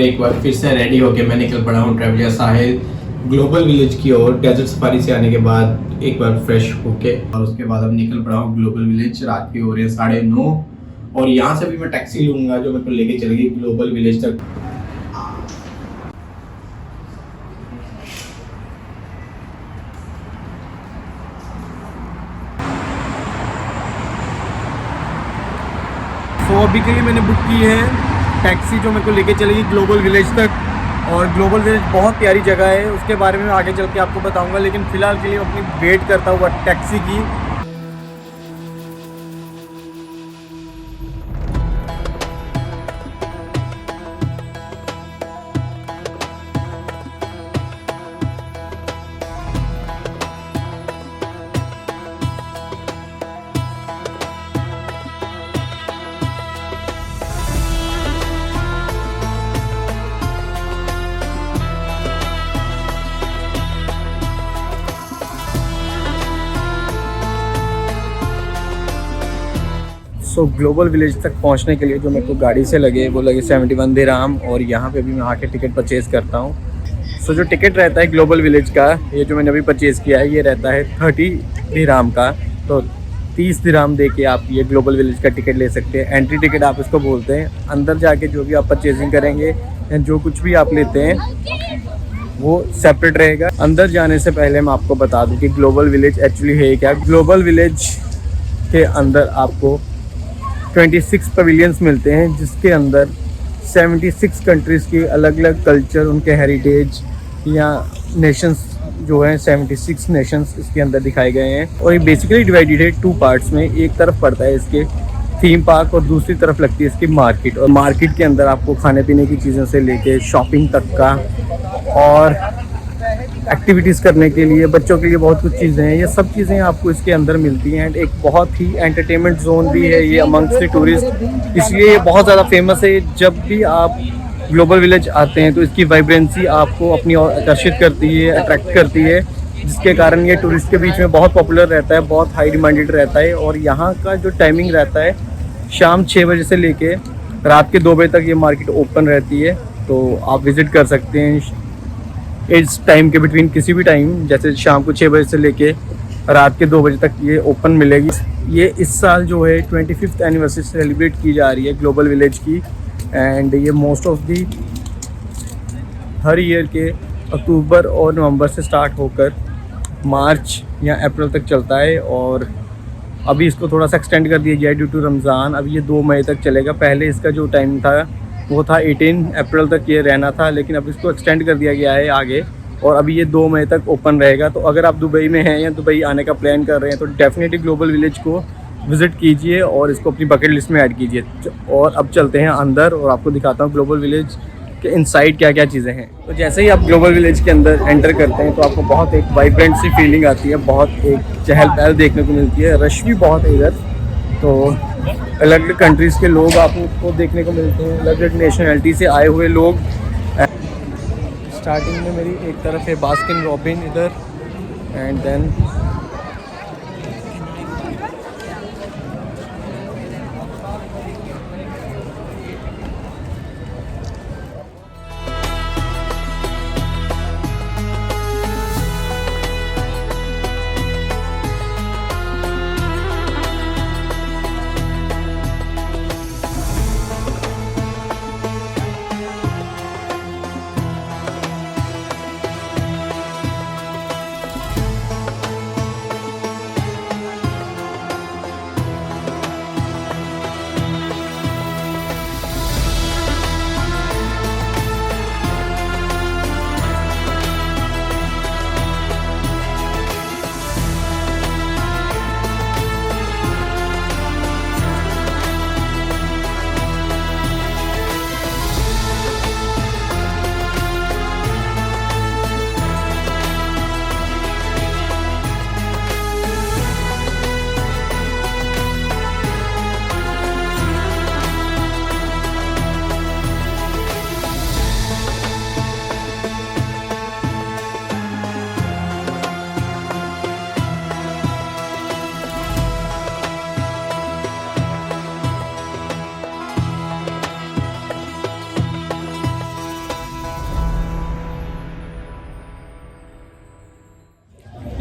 एक बार फिर से रेडी होके मैं निकल पड़ा हूँ ट्रैवलिया साहिल ग्लोबल विलेज की ओर। डेजर्ट सफारी से आने के बाद एक बार फ्रेश होके और उसके बाद अब निकल पड़ा हूँ ग्लोबल विलेज। रात की हो रही है 9:30 और यहाँ से भी मैं टैक्सी लूँगा जो मेरे को लेके चलेगी ग्लोबल विलेज तक। तो अभी के लिए मैंने बुक की है टैक्सी जो मेरे को लेके चलेगी ग्लोबल विलेज तक। और ग्लोबल विलेज बहुत प्यारी जगह है, उसके बारे में आगे चल के आपको बताऊंगा, लेकिन फ़िलहाल के लिए अपनी वेट करता हुआ टैक्सी की। सो ग्लोबल विलेज तक पहुंचने के लिए जो मेरे को गाड़ी से लगे वो लगे 71 दिरहम, और यहाँ पे भी मैं आके टिकट परचेज़ करता हूँ। सो जो टिकट रहता है ग्लोबल विलेज का, ये जो मैंने अभी परचेज़ किया है, ये रहता है 30 दिरहम का। तो 30 दिरहम दे के आप ये ग्लोबल विलेज का टिकट ले सकते हैं। एंट्री टिकट आप इसको बोलते हैं। अंदर जाके जो भी आप परचेजिंग करेंगे या जो कुछ भी आप लेते हैं वो सेपरेट रहेगा। अंदर जाने से पहले मैं आपको बता दूँ कि ग्लोबल विलेज एक्चुअली है क्या। ग्लोबल विलेज के अंदर आपको 26 पवेलियंस मिलते हैं, जिसके अंदर 76 कंट्रीज़ की अलग अलग कल्चर, उनके हेरिटेज या नेशंस जो हैं 76 नेशंस इसके अंदर दिखाए गए हैं। और ये बेसिकली डिवाइडेड है 2 पार्ट्स में। एक तरफ पड़ता है इसके थीम पार्क और दूसरी तरफ लगती है इसकी मार्केट। और मार्केट के अंदर आपको खाने पीने की चीज़ों से लेके शॉपिंग तक का और एक्टिविटीज़ करने के लिए बच्चों के लिए बहुत कुछ चीज़ें हैं। ये सब चीज़ें आपको इसके अंदर मिलती हैं। एंड एक बहुत ही एंटरटेनमेंट जोन भी है ये अमंग्स द टूरिस्ट, इसलिए ये बहुत ज़्यादा फेमस है। जब भी आप ग्लोबल विलेज आते हैं तो इसकी वाइब्रेंसी आपको अपनी ओर आकर्षित करती है, अट्रैक्ट करती है, जिसके कारण ये टूरिस्ट के बीच में बहुत पॉपुलर रहता है, बहुत हाई डिमांडेड रहता है। और यहाँ का जो टाइमिंग रहता है शाम 6 बजे से लेके रात के 2 बजे तक ये मार्केट ओपन रहती है। तो आप विज़िट कर सकते हैं इस टाइम के बिटवीन, किसी भी टाइम, जैसे शाम को 6 बजे से लेके रात के 2 बजे तक ये ओपन मिलेगी। ये इस साल जो है 25th एनिवर्सरी सेलिब्रेट की जा रही है ग्लोबल विलेज की। एंड ये most of the her year के अक्टूबर और नवंबर से स्टार्ट होकर मार्च या अप्रैल तक चलता है। और अभी इसको थोड़ा सा एक्सटेंड कर दिया गया है ड्यू टू रमज़ान। अब ये 2 मई तक चलेगा। पहले इसका जो टाइम था वो था 18 अप्रैल तक ये रहना था, लेकिन अब इसको एक्सटेंड कर दिया गया है आगे, और अभी ये 2 मई तक ओपन रहेगा। तो अगर आप दुबई में हैं या दुबई आने का प्लान कर रहे हैं तो डेफिनेटली ग्लोबल विलेज को विज़िट कीजिए और इसको अपनी बकेट लिस्ट में ऐड कीजिए। और अब चलते हैं अंदर और आपको दिखाता हूँ ग्लोबल विलेज के इनसाइड क्या क्या चीज़ें हैं। तो जैसे ही आप ग्लोबल विलेज के अंदर एंटर करते हैं तो आपको बहुत एक वाइब्रेंट सी फीलिंग आती है, बहुत एक चहल पहल देखने को मिलती है। रश भी बहुत है इधर, तो अलग अलग कंट्रीज़ के लोग आपको देखने को मिलते हैं, अलग अलग नेशनैलिटी से आए हुए लोग। स्टार्टिंग में मेरी एक तरफ है बास्किन रॉबिन इधर, एंड देन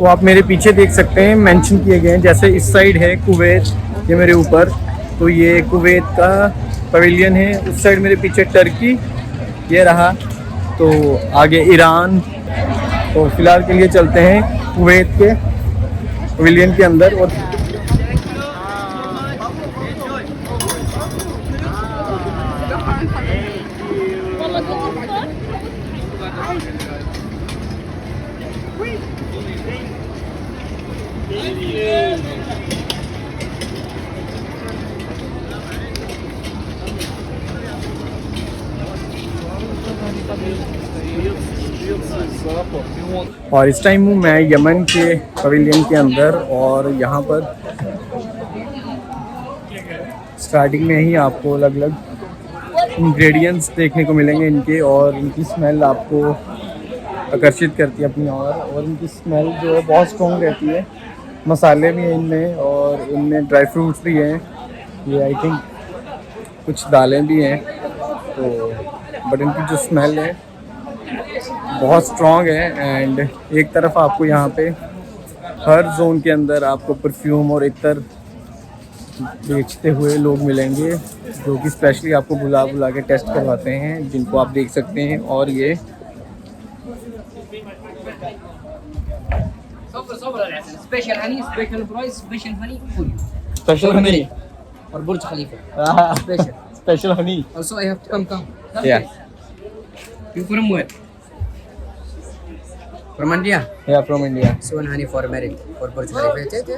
वो आप मेरे पीछे देख सकते हैं मेंशन किए गए हैं। जैसे इस साइड है कुवैत, ये मेरे ऊपर, तो ये कुवैत का पवेलियन है। उस साइड मेरे पीछे टर्की ये रहा, तो आगे ईरान। तो फिलहाल के लिए चलते हैं कुवैत के पवेलियन के अंदर। और इस टाइम हूँ मैं यमन के पवेलियन के अंदर। और यहाँ पर स्टार्टिंग में ही आपको अलग अलग इंग्रेडिएंट्स देखने को मिलेंगे इनके, और इनकी स्मेल आपको आकर्षित करती है अपनी ओर। और इनकी स्मेल जो है बहुत स्ट्रॉन्ग रहती है। मसाले भी हैं इनमें, और इनमें ड्राई फ्रूट्स भी हैं, ये आई थिंक कुछ दालें भी हैं। तो बट इनकी जो स्मेल है बहुत स्ट्रॉन्ग है। एंड एक तरफ आपको यहाँ पे हर जोन के अंदर आपको परफ्यूम और इत्र बेचते हुए लोग मिलेंगे, जो कि स्पेशली आपको बुला बुला के टेस्ट करवाते हैं, जिनको आप देख सकते हैं। और ये special honey, special price, special honey for you, special honey और Burj Khalifa special special honey. Also I have to come. Yeah. You from where? From India. Yeah, from India. So honey for married for Burj Khalifa.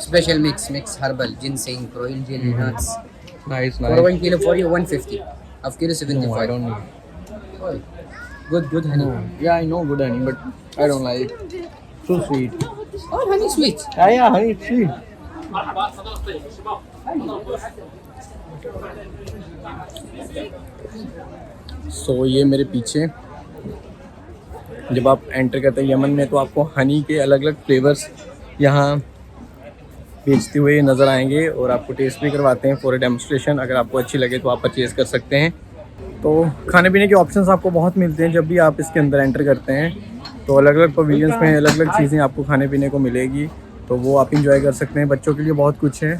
Special mix herbal, ginseng, proil gel, nuts. Nice, For 1 kilo for you 150. Half kilo 75. No, I don't need. Oh, good honey. No. Yeah, I know good honey, but I don't like it. Too sweet. Oh, honey sweet. Yeah, honey it's sweet. So ये मेरे पीछे जब आप enter करते हैं Yemen में, तो आपको हनी के अलग अलग फ्लेवर्स यहाँ बेचते हुए नज़र आएंगे, और आपको टेस्ट भी करवाते हैं फॉर डेमोस्ट्रेशन। अगर आपको अच्छी लगे तो आप परचेज़ कर सकते हैं। तो खाने पीने के ऑप्शंस आपको बहुत मिलते हैं जब भी आप इसके अंदर एंटर करते हैं। तो अलग अलग पवेलियंस में अलग अलग चीज़ें आपको खाने पीने को मिलेगी, तो वो आप इंजॉय कर सकते हैं। बच्चों के लिए बहुत कुछ है।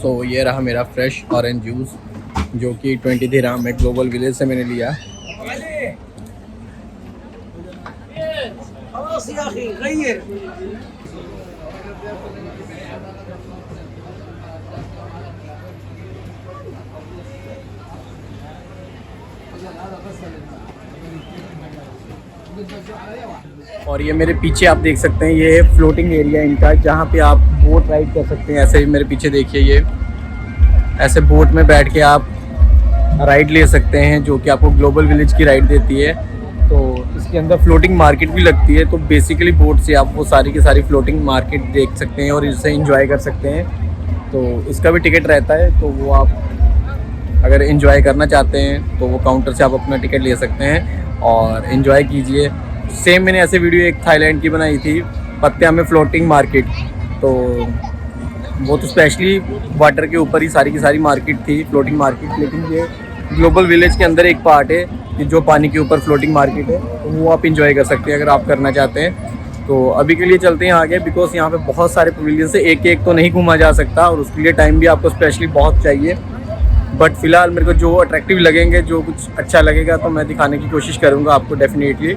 तो ये रहा मेरा फ्रेश ऑरेंज जूस, जो कि 20 दिरहम में ग्लोबल विलेज से मैंने लिया। और ये मेरे पीछे आप देख सकते हैं, ये है फ्लोटिंग एरिया इनका, जहाँ पे आप बोट राइड कर सकते हैं। ऐसे ही मेरे पीछे देखिए, ये ऐसे बोट में बैठ के आप राइड ले सकते हैं, जो कि आपको ग्लोबल विलेज की राइड देती है। तो इसके अंदर फ्लोटिंग मार्केट भी लगती है। तो बेसिकली बोट से आप वो सारी की सारी फ्लोटिंग मार्केट देख सकते हैं और इससे इंजॉय कर सकते हैं। तो इसका भी टिकट रहता है, तो वो आप अगर इंजॉय करना चाहते हैं तो वो काउंटर से आप अपना टिकट ले सकते हैं और इन्जॉय कीजिए। सेम मैंने ऐसे वीडियो एक थाईलैंड की बनाई थी, पत्तिया में फ्लोटिंग मार्केट। तो वो तो स्पेशली वाटर के ऊपर ही सारी की सारी मार्केट थी, फ्लोटिंग मार्केट। लेकिन ये ग्लोबल विलेज के अंदर एक पार्ट है कि जो पानी के ऊपर फ्लोटिंग मार्केट है, तो वो आप इंजॉय कर सकते हैं अगर आप करना चाहते हैं। तो अभी के लिए चलते हैं आगे, बिकॉज यहाँ पे बहुत सारे पवेलियन से एक एक तो नहीं घूमा जा सकता और उसके लिए टाइम भी आपको स्पेशली बहुत चाहिए। बट फिलहाल मेरे को जो अट्रैक्टिव लगेंगे, जो कुछ अच्छा लगेगा, तो मैं दिखाने की कोशिश करूँगा आपको डेफिनेटली।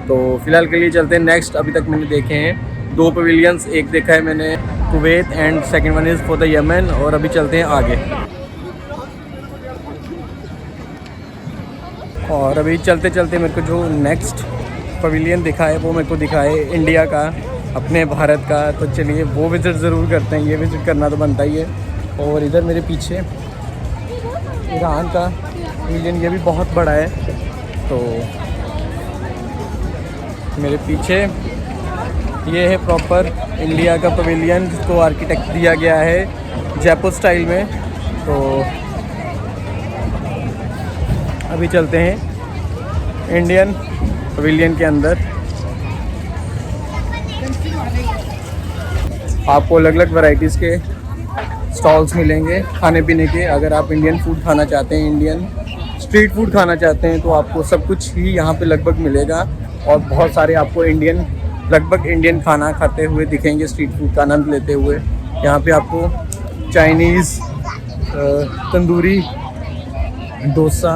तो फिलहाल के लिए चलते हैं नेक्स्ट। अभी तक मैंने देखे हैं 2 पवेलियंस, एक देखा है मैंने Kuwait and second one is for the Yemen. और अभी चलते हैं आगे। और अभी चलते चलते मेरे को जो नेक्स्ट पवेलियन दिखा है वो मेरे को दिखा है इंडिया का, अपने भारत का। तो चलिए वो विज़िट ज़रूर करते हैं, ये विज़िट करना तो बनता ही है। और इधर मेरे पीछे ईरान का पवेलियन, ये भी बहुत बड़ा है। तो मेरे पीछे ये है प्रॉपर इंडिया का पवेलियन, जिसको आर्किटेक्ट दिया गया है जयपुर स्टाइल में। तो अभी चलते हैं इंडियन पवेलियन के अंदर। आपको अलग अलग वैरायटीज़ के स्टॉल्स मिलेंगे खाने पीने के। अगर आप इंडियन फूड खाना चाहते हैं, इंडियन स्ट्रीट फूड खाना चाहते हैं तो आपको सब कुछ ही यहाँ पे लगभग मिलेगा। और बहुत सारे आपको लगभग इंडियन खाना खाते हुए दिखेंगे, स्ट्रीट फूड का आनंद लेते हुए। यहाँ पे आपको Chinese, tandoori, dosa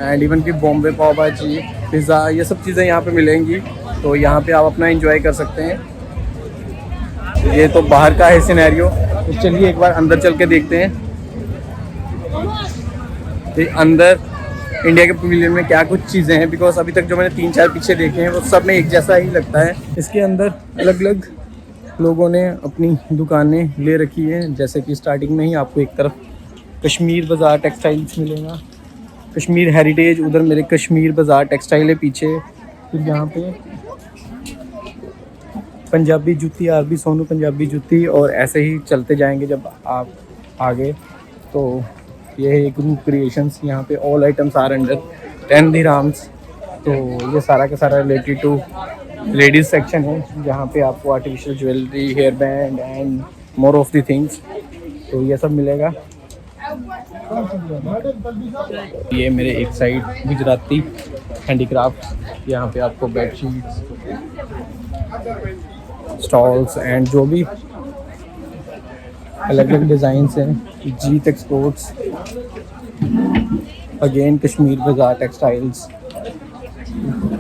and even कि बॉम्बे पाव भाजी, पिज़्ज़ा, ये सब चीज़ें यहाँ पे मिलेंगी। तो यहाँ पे आप अपना एंजॉय कर सकते हैं। ये तो बाहर का है सिनेरियो, तो चलिए एक बार अंदर चल के देखते हैं कि अंदर इंडिया के पवेलियन में क्या कुछ चीज़ें हैं। बिकॉज अभी तक जो मैंने 3-4 पीछे देखे हैं वो सब में एक जैसा ही लगता है। इसके अंदर अलग अलग लोगों ने अपनी दुकानें ले रखी हैं। जैसे कि स्टार्टिंग में ही आपको एक तरफ कश्मीर बाज़ार टेक्सटाइल्स मिलेगा, कश्मीर हेरिटेज, उधर मेरे कश्मीर बाज़ार टेक्सटाइल है पीछे। फिर यहाँ पे पंजाबी जूती, आरबी सोनू पंजाबी जूती, और ऐसे ही चलते जाएंगे जब आप आगे। तो ये है ग्रुप क्रिएशंस। यहाँ पे all items are under 10 dirhams. तो ये सारा का सारा रिलेटेड टू लेडीज़ सेक्शन है, जहाँ पे आपको artificial jewellery, hair band and more of the things, तो ये सब मिलेगा। ये मेरे एक साइड गुजराती हैंडीक्राफ्ट, यहाँ पे आपको बेडशीट्स, स्टॉल्स एंड जो भी अलग अलग डिज़ाइंस हैं। जीत एक्सपोर्ट्स, अगेन कश्मीर बाज़ार टेक्सटाइल्स,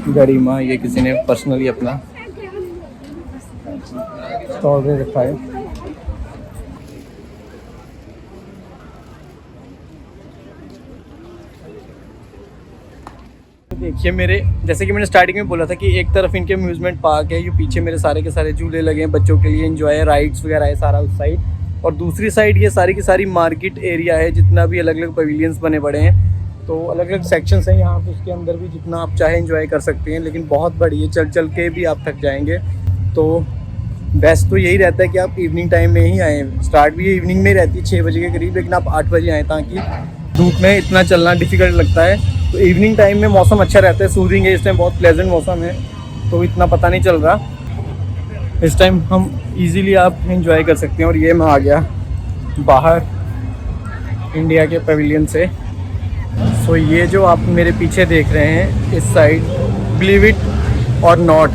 गरिमा, ये किसी ने पर्सनली अपना स्टॉल पे रखा है। देखिए मेरे, जैसे कि मैंने स्टार्टिंग में बोला था कि एक तरफ इनके अम्यूज़मेंट पार्क है, ये पीछे मेरे सारे के सारे झूले लगे हैं बच्चों के लिए, एंजॉय राइड्स वगैरह है सारा उस साइड। और दूसरी साइड ये सारी की सारी मार्केट एरिया है, जितना भी अलग अलग पवेलियंस बने पड़े हैं। तो अलग अलग सेक्शंस हैं यहाँ पे, उसके अंदर भी जितना आप चाहे एंजॉय कर सकते हैं। लेकिन बहुत बड़ी है, चल चल के भी आप थक जाएंगे। तो बेस्ट तो यही रहता है कि आप इवनिंग टाइम में ही आएँ। स्टार्ट भी इवनिंग में ही रहती है 6 बजे के करीब, लेकिन आप 8 बजे आएँ, ताकि धूप में इतना चलना डिफ़िकल्ट लगता है। तो इवनिंग टाइम में मौसम अच्छा रहता है, सूदिंग है, इस टाइम बहुत प्लेजेंट मौसम है, तो इतना पता नहीं चल रहा। इस टाइम हम इजीली आप एंजॉय कर सकते हैं। और ये मैं आ गया बाहर इंडिया के पवेलियन से। सो ये जो आप मेरे पीछे देख रहे हैं इस साइड, बिलीव इट और नॉट,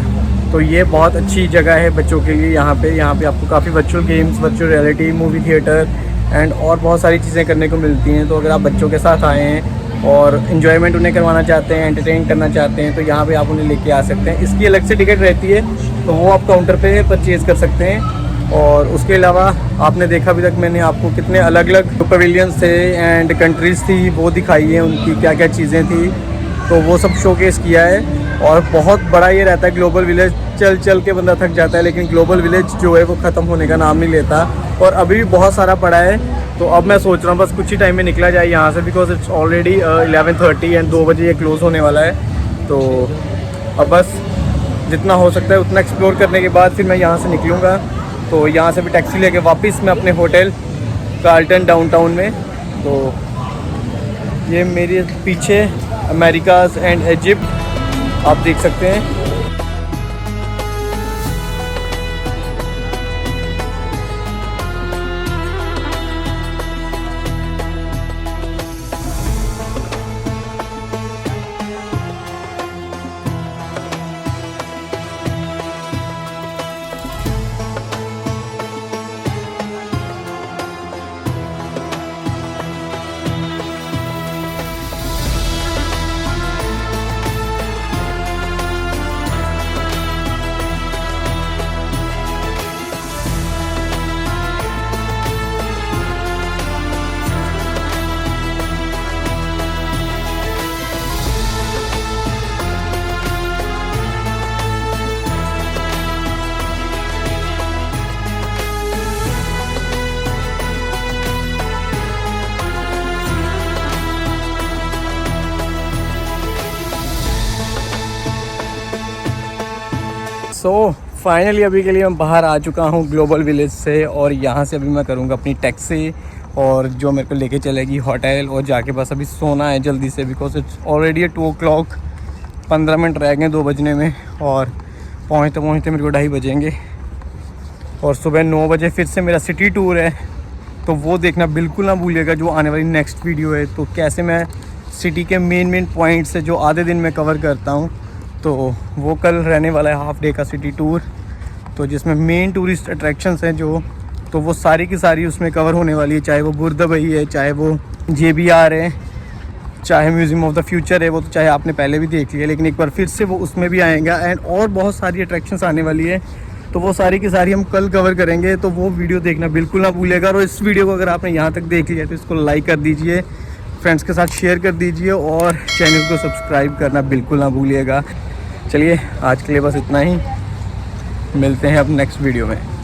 तो ये बहुत अच्छी जगह है बच्चों के लिए। यहाँ पे आपको काफ़ी virtual games, virtual reality, movie theatre and और बहुत सारी चीज़ें करने को मिलती हैं। तो अगर आप बच्चों के साथ आए हैं और इन्जॉयमेंट उन्हें करवाना चाहते हैं, एंटरटेन करना चाहते हैं, तो यहाँ पे आप उन्हें लेके आ सकते हैं। इसकी अलग से टिकट रहती है, तो वो आप काउंटर पे परचेज़ कर सकते हैं। और उसके अलावा आपने देखा अभी तक मैंने आपको कितने अलग अलग पवेलियंस थे एंड कंट्रीज़ थी वो दिखाई है, उनकी क्या क्या चीज़ें थी, तो वो सब शोकेस किया है। और बहुत बड़ा ये रहता है ग्लोबल विलेज, चल चल के बंदा थक जाता है, लेकिन ग्लोबल विलेज जो है वो ख़त्म होने का नाम नहीं लेता, और अभी भी बहुत सारा पड़ा है। तो अब मैं सोच रहा हूँ बस कुछ ही टाइम में निकला जाए यहाँ से, बिकॉज इट्स ऑलरेडी 11:30 एंड 2 बजे ये क्लोज़ होने वाला है। तो अब बस जितना हो सकता है उतना एक्सप्लोर करने के बाद फिर मैं यहाँ से निकलूँगा। तो यहाँ से भी टैक्सी लेके वापस मैं अपने होटल कार्ल्टन डाउनटाउन में। तो ये मेरे पीछे अमेरिकाज़ एंड इजिप्ट आप देख सकते हैं। सो फाइनली अभी के लिए मैं बाहर आ चुका हूँ ग्लोबल विलेज से, और यहाँ से अभी मैं करूँगा अपनी टैक्सी, और जो मेरे को लेके चलेगी होटल, और जाके बस अभी सोना है जल्दी से, because it's already 2 o'clock, 15 minute रह गए 2 बजने में, और पहुँचते पहुँचते मेरे को 2:30 बजेंगे। और सुबह 9 बजे फिर से मेरा सिटी टूर है, तो वो देखना बिल्कुल ना भूलिएगा, जो आने वाली नेक्स्ट वीडियो है। तो कैसे मैं सिटी के मेन पॉइंट्स है जो आधे दिन में कवर करता हूँ। तो वो कल रहने वाला है हाफ डे का सिटी टूर, तो जिसमें मेन टूरिस्ट अट्रैक्शंस हैं जो, तो वो सारी की सारी उसमें कवर होने वाली है। चाहे वो बुर्दबई है, चाहे वो JBR है, चाहे म्यूज़ियम ऑफ द फ्यूचर है, वो तो चाहे आपने पहले भी देख लिया, लेकिन एक बार फिर से वो उसमें भी आएगा। एंड और बहुत सारी अट्रैक्शंस आने वाली है, तो वो सारी की सारी हम कल कवर करेंगे। तो वो वीडियो देखना बिल्कुल ना भूलिएगा। और इस वीडियो को अगर आपने यहाँ तक देख लिया तो इसको लाइक कर दीजिए, फ्रेंड्स के साथ शेयर कर दीजिए और चैनल को सब्सक्राइब करना बिल्कुल ना भूलिएगा। चलिए आज के लिए बस इतना ही, मिलते हैं अब नेक्स्ट वीडियो में।